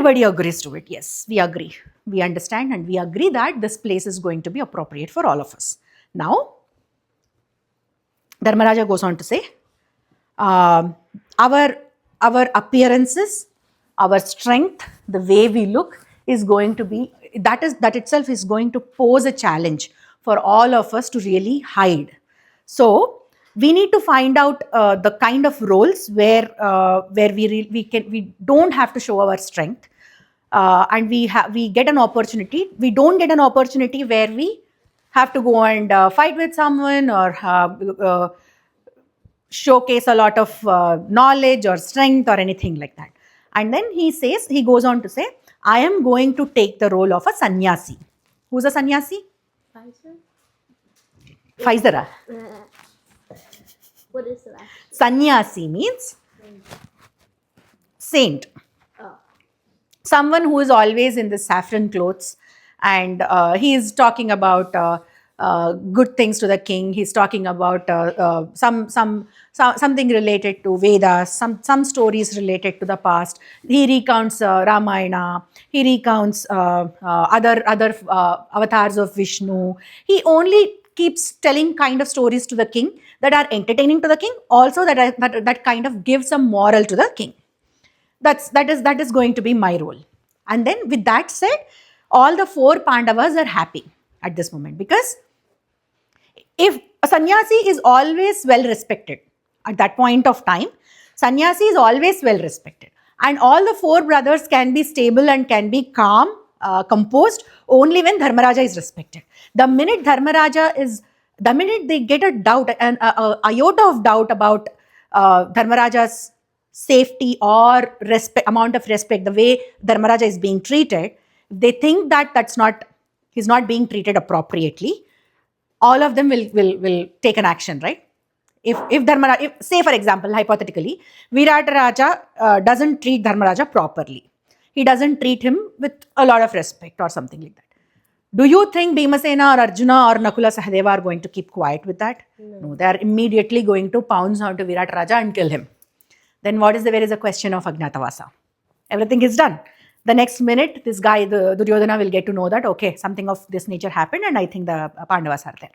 Everybody agrees to it. Yes, we agree. We understand and we agree that this place is going to be appropriate for all of us. Now, Dharmaraja goes on to say, our appearances, our strength, the way we look is going to be, that itself is going to pose a challenge for all of us to really hide. So we need to find out the kind of roles where we don't have to show our strength, and we get an opportunity. We don't get an opportunity where we have to go and fight with someone or showcase a lot of knowledge or strength or anything like that. And then he goes on to say, I am going to take the role of a sannyasi. Who's a sannyasi? Pfizer. What is that? Sannyasi means saint. Oh. Someone who is always in the saffron clothes, and he is talking about good things to the king. He's talking about something related to Vedas, some stories related to the past. He recounts Ramayana. He recounts other avatars of Vishnu. He only keeps telling kind of stories to the king that are entertaining to the king, also that kind of gives some moral to the king. That is going to be my role. And then with that said, all the 4 Pandavas are happy at this moment, because if a sannyasi is always well respected at that point of time, sannyasi is always well respected, and all the 4 brothers can be stable and can be calm, composed only when Dharmaraja is respected. The minute they get a doubt, an iota of doubt about Dharmaraja's safety or amount of respect, the way Dharmaraja is being treated, they think that he's not being treated appropriately, all of them will take an action, right? If Dharmaraja, say for example, hypothetically, Virata Raja doesn't treat Dharmaraja properly. He doesn't treat him with a lot of respect or something like that. Do you think Bhimasena or Arjuna or Nakula Sahadeva are going to keep quiet with that? No, they are immediately going to pounce onto Virata Raja and kill him. Then where is a question of Ajnatavasa? Everything is done. The next minute, this guy, the Duryodhana, will get to know that, okay, something of this nature happened and I think the Pandavas are there.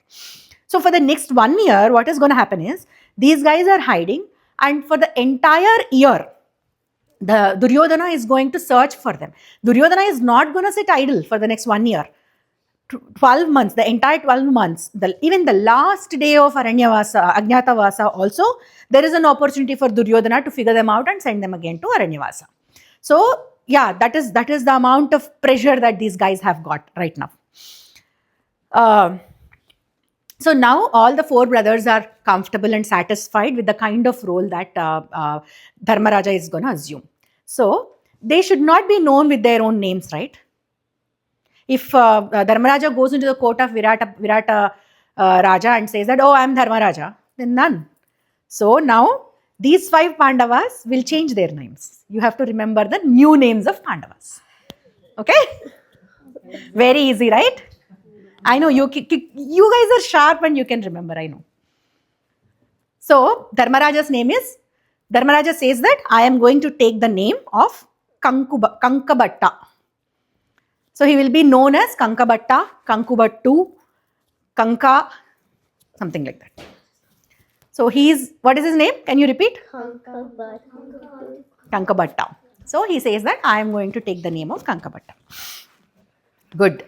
So for the next 1 year, what is going to happen is, these guys are hiding, and for the entire year, the Duryodhana is going to search for them. Duryodhana is not going to sit idle for the next 1 year. 12 months, the entire 12 months, even the last day of Aranyavasa, Ajnatavasa also, there is an opportunity for Duryodhana to figure them out and send them again to Aranyavasa. So, yeah, that is the amount of pressure that these guys have got right now. So now all the 4 brothers are comfortable and satisfied with the kind of role that Dharmaraja is going to assume. So they should not be known with their own names, right? If Dharmaraja goes into the court of Virata Raja and says that, oh, I am Dharmaraja, then none. So now these 5 Pandavas will change their names. You have to remember the new names of Pandavas. Okay? Very easy, right? I know you guys are sharp and you can remember, I know. So Dharmaraja's name is, Dharmaraja says that I am going to take the name of Kankabhatta. So he will be known as Kankabhatta, Kankubhattu, Kanka, something like that. So what is his name? Can you repeat? Kankabhatta. So he says that I am going to take the name of Kankabhatta. Good.